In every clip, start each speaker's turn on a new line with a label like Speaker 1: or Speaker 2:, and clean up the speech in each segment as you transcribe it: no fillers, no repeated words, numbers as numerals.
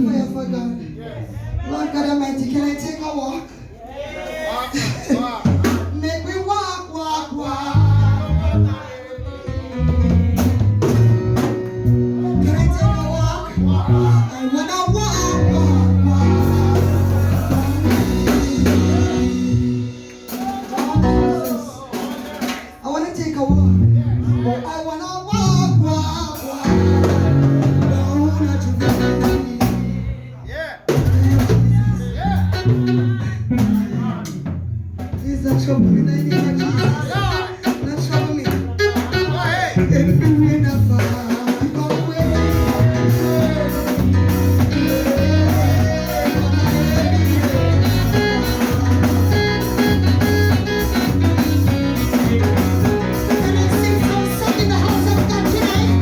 Speaker 1: fire for God. Lord God Almighty, can I take a walk? Make me walk. Can I take a walk? I wanna walk. I wanna take a walk. I wanna walk. Please don't trouble me, in the name of Jesus. Don't trouble me. Everywhere that far, go away. Can I sing some song in the house of God tonight?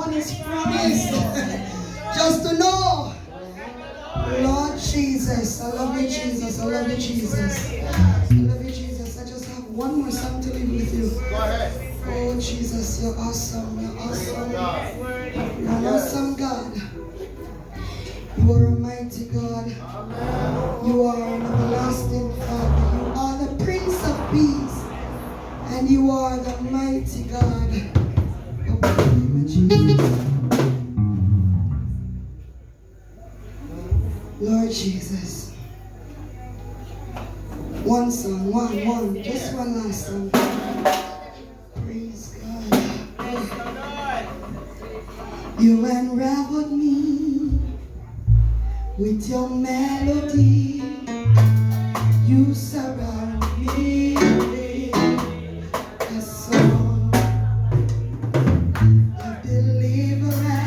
Speaker 1: upon his promise. Just to know, Lord Jesus, I love you, Jesus. I love you, Jesus. I love you, Jesus. I just have one more song to leave with you.
Speaker 2: Go ahead.
Speaker 1: Oh, Jesus, you're awesome. You're awesome. You're an awesome God. You are a mighty God. You are an everlasting Father. You are the Prince of Peace. And you are the mighty God. Oh, Jesus. Lord Jesus. One song, one. Just one last song. Praise God. You unraveled me with your melody. You surround me with a song of deliverance.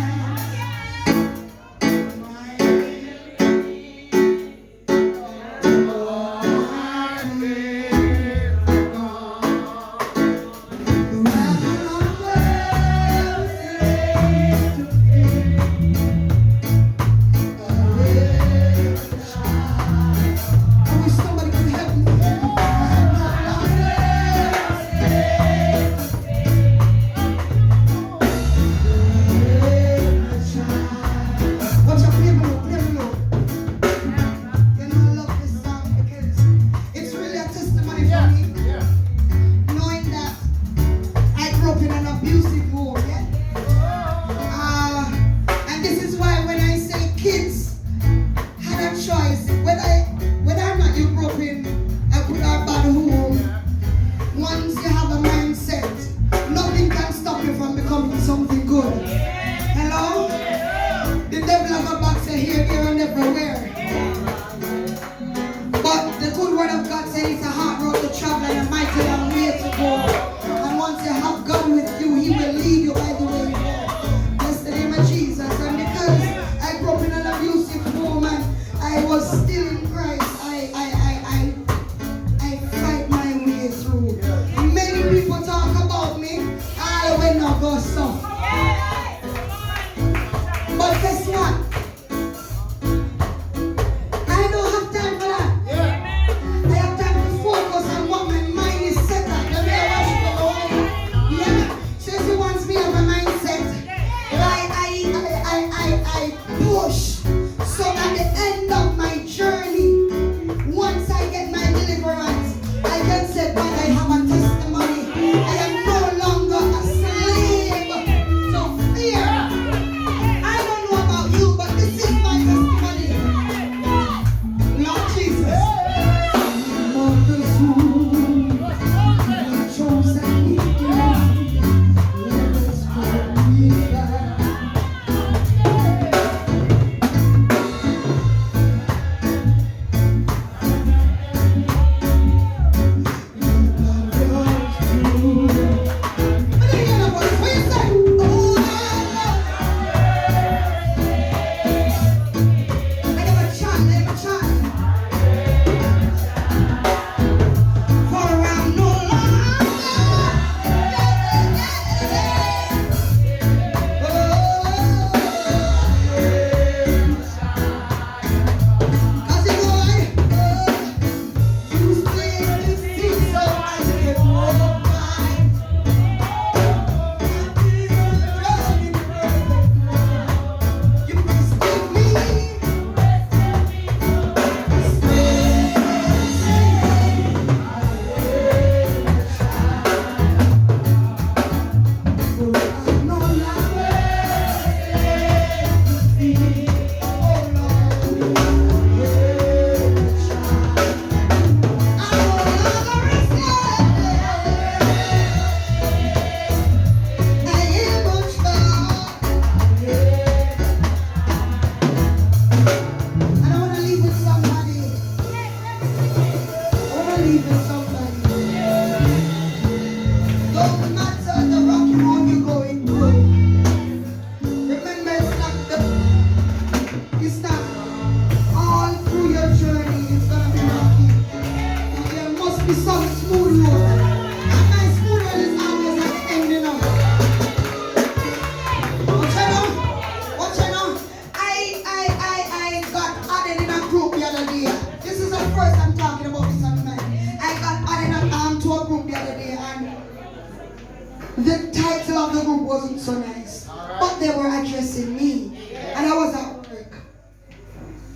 Speaker 1: The title of the group wasn't so nice, but they were addressing me, and I was at work.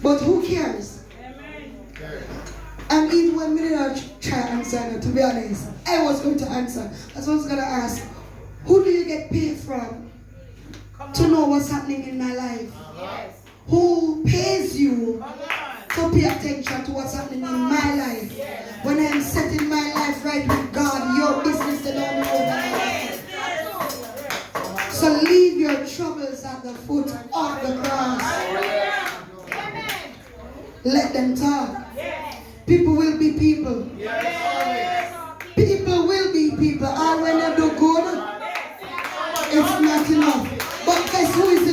Speaker 1: But who cares? And even when we didn't try to answer, to be honest, I was going to answer. I was going to ask, who do you get paid from to know what's happening in my life? Who pays you to pay attention to what's happening in my life? When I'm setting my life right with God, your business they don't know over my life. So leave your troubles at the foot of the cross. Let them talk. People will be people. People will be people. And when they do good, it's not enough. But guess who is